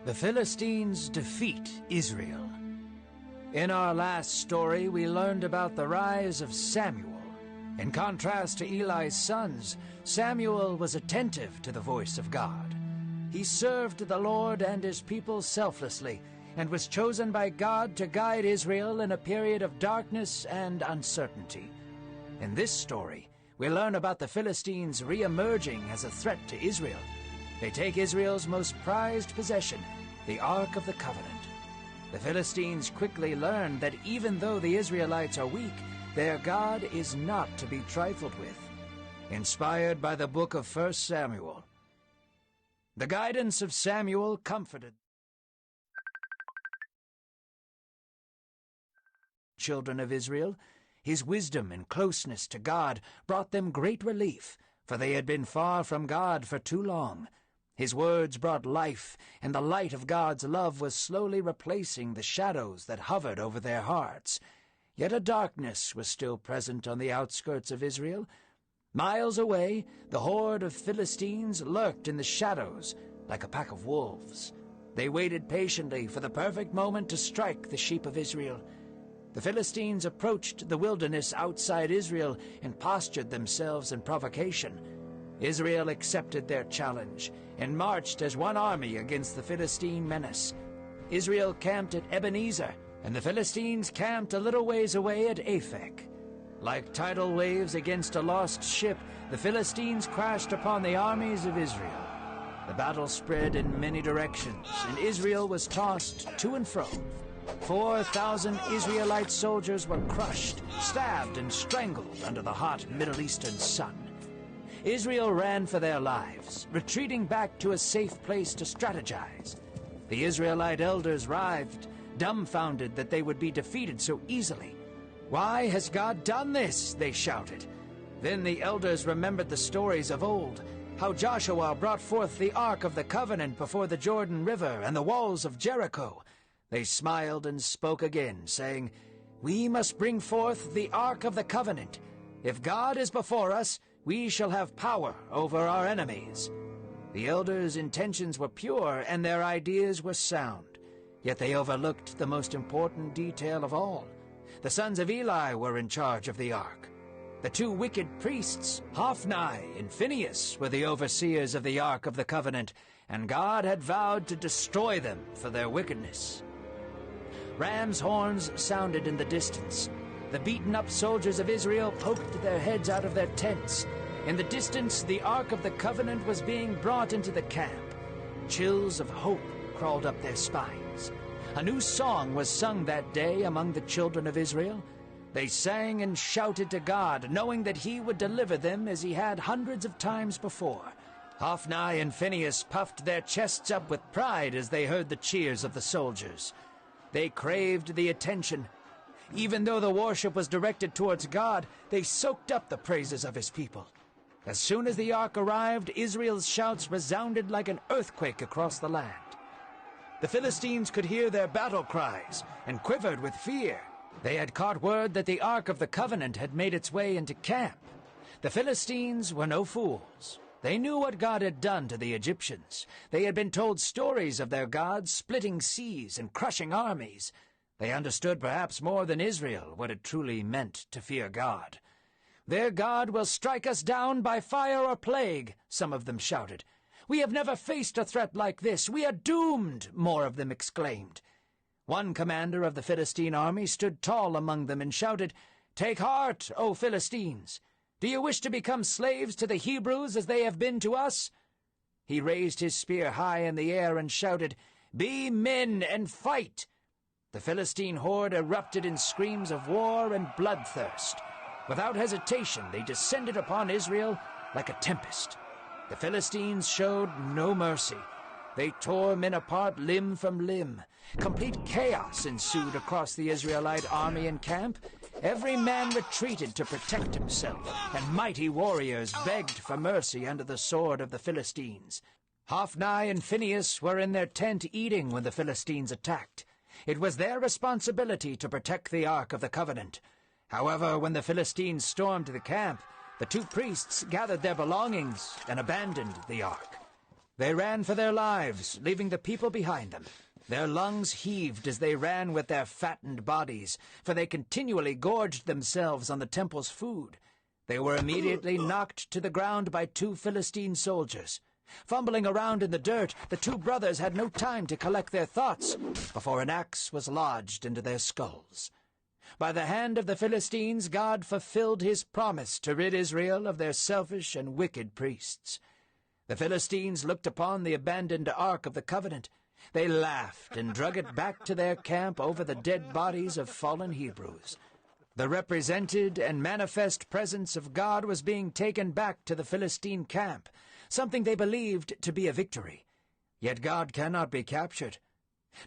The Philistines defeat Israel. In our last story, we learned about the rise of Samuel. In contrast to Eli's sons, Samuel was attentive to the voice of God. He served the Lord and his people selflessly, and was chosen by God to guide Israel in a period of darkness and uncertainty. In this story, we learn about the Philistines re-emerging as a threat to Israel. They take Israel's most prized possession, the Ark of the Covenant. The Philistines quickly learn that even though the Israelites are weak, their God is not to be trifled with. Inspired by the book of 1 Samuel, the guidance of Samuel comforted children of Israel. His wisdom and closeness to God brought them great relief, for they had been far from God for too long. His words brought life, and the light of God's love was slowly replacing the shadows that hovered over their hearts. Yet a darkness was still present on the outskirts of Israel. Miles away, the horde of Philistines lurked in the shadows like a pack of wolves. They waited patiently for the perfect moment to strike the sheep of Israel. The Philistines approached the wilderness outside Israel and postured themselves in provocation. Israel accepted their challenge and marched as one army against the Philistine menace. Israel camped at Ebenezer, and the Philistines camped a little ways away at Aphek. Like tidal waves against a lost ship, the Philistines crashed upon the armies of Israel. The battle spread in many directions, and Israel was tossed to and fro. 4,000 Israelite soldiers were crushed, stabbed, and strangled under the hot Middle Eastern sun. Israel ran for their lives, retreating back to a safe place to strategize. The Israelite elders writhed, dumbfounded that they would be defeated so easily. "Why has God done this?" they shouted. Then the elders remembered the stories of old, how Joshua brought forth the Ark of the Covenant before the Jordan River and the walls of Jericho. They smiled and spoke again, saying, "We must bring forth the Ark of the Covenant. If God is before us, we shall have power over our enemies." The elders' intentions were pure and their ideas were sound, yet they overlooked the most important detail of all. The sons of Eli were in charge of the Ark. The two wicked priests, Hophni and Phinehas, were the overseers of the Ark of the Covenant, and God had vowed to destroy them for their wickedness. Ram's horns sounded in the distance. The beaten-up soldiers of Israel poked their heads out of their tents. In the distance, the Ark of the Covenant was being brought into the camp. Chills of hope crawled up their spines. A new song was sung that day among the children of Israel. They sang and shouted to God, knowing that he would deliver them as he had hundreds of times before. Hophni and Phinehas puffed their chests up with pride as they heard the cheers of the soldiers. They craved the attention. Even though the worship was directed towards God, they soaked up the praises of his people. As soon as the ark arrived, Israel's shouts resounded like an earthquake across the land. The Philistines could hear their battle cries and quivered with fear. They had caught word that the Ark of the Covenant had made its way into camp. The Philistines were no fools. They knew what God had done to the Egyptians. They had been told stories of their gods splitting seas and crushing armies. They understood perhaps more than Israel what it truly meant to fear God. "Their God will strike us down by fire or plague," some of them shouted. "We have never faced a threat like this. We are doomed," more of them exclaimed. One commander of the Philistine army stood tall among them and shouted, "Take heart, O Philistines! Do you wish to become slaves to the Hebrews as they have been to us?" He raised his spear high in the air and shouted, "Be men and fight!" The Philistine horde erupted in screams of war and bloodthirst. Without hesitation, they descended upon Israel like a tempest. The Philistines showed no mercy. They tore men apart limb from limb. Complete chaos ensued across the Israelite army and camp. Every man retreated to protect himself, and mighty warriors begged for mercy under the sword of the Philistines. Hophni and Phinehas were in their tent eating when the Philistines attacked. It was their responsibility to protect the Ark of the Covenant. However, when the Philistines stormed the camp, the two priests gathered their belongings and abandoned the Ark. They ran for their lives, leaving the people behind them. Their lungs heaved as they ran with their fattened bodies, for they continually gorged themselves on the temple's food. They were immediately knocked to the ground by 2 Philistine soldiers. Fumbling around in the dirt, the 2 brothers had no time to collect their thoughts before an axe was lodged into their skulls. By the hand of the Philistines, God fulfilled his promise to rid Israel of their selfish and wicked priests. The Philistines looked upon the abandoned Ark of the Covenant. They laughed and drug it back to their camp over the dead bodies of fallen Hebrews. The represented and manifest presence of God was being taken back to the Philistine camp, something they believed to be a victory. Yet God cannot be captured.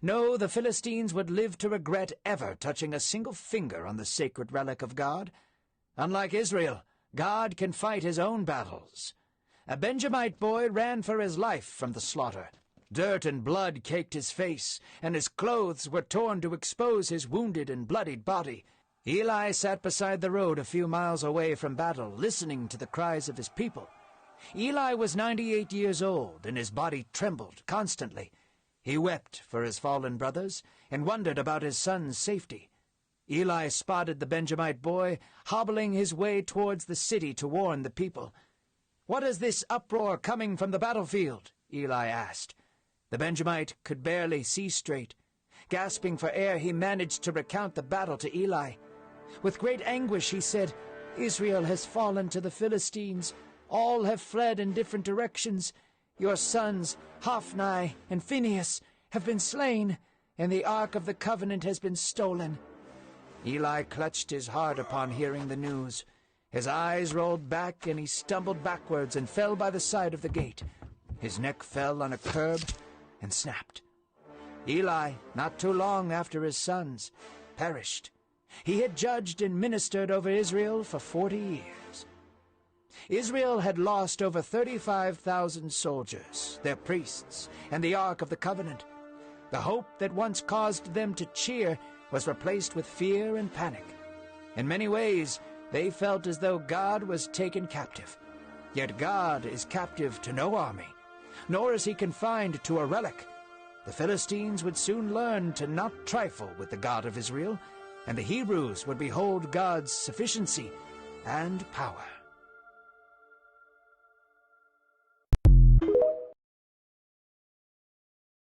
No, the Philistines would live to regret ever touching a single finger on the sacred relic of God. Unlike Israel, God can fight his own battles. A Benjamite boy ran for his life from the slaughter. Dirt and blood caked his face, and his clothes were torn to expose his wounded and bloodied body. Eli sat beside the road a few miles away from battle, listening to the cries of his people. Eli was 98 years old, and his body trembled constantly. He wept for his fallen brothers and wondered about his son's safety. Eli spotted the Benjamite boy hobbling his way towards the city to warn the people. "What is this uproar coming from the battlefield?" Eli asked. The Benjamite could barely see straight. Gasping for air, he managed to recount the battle to Eli. With great anguish, he said, "Israel has fallen to the Philistines. All have fled in different directions. Your sons, Hophni and Phinehas, have been slain, and the Ark of the Covenant has been stolen." Eli clutched his heart upon hearing the news. His eyes rolled back, and he stumbled backwards and fell by the side of the gate. His neck fell on a curb and snapped. Eli, not too long after his sons, perished. He had judged and ministered over Israel for 40 years. Israel had lost over 35,000 soldiers, their priests, and the Ark of the Covenant. The hope that once caused them to cheer was replaced with fear and panic. In many ways, they felt as though God was taken captive. Yet God is captive to no army, nor is he confined to a relic. The Philistines would soon learn to not trifle with the God of Israel, and the Hebrews would behold God's sufficiency and power.